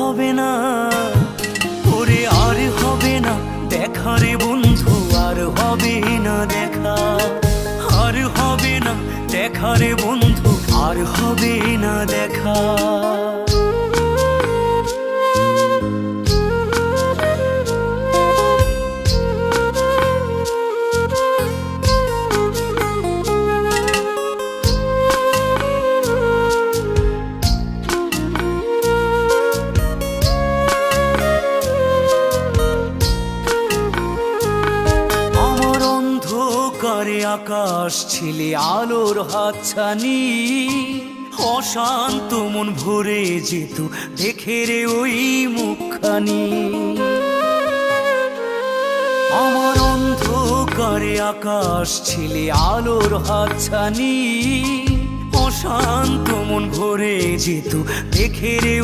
হবে না, ওরে আর হবে না দেখা রে বন্ধু, আর হবে না দেখা, আর হবে না দেখা রে বন্ধু, আর হবে না দেখা। করে আকাশ ছিলে আলোর হাতছানি, অশান্ত মন ভরে যেত দেখে রে ওই মুখখানি। আমার অন্ধকারে আকাশ ছিলে আলোর হাতছানি, অশান্ত মন ভরে যেত দেখে রে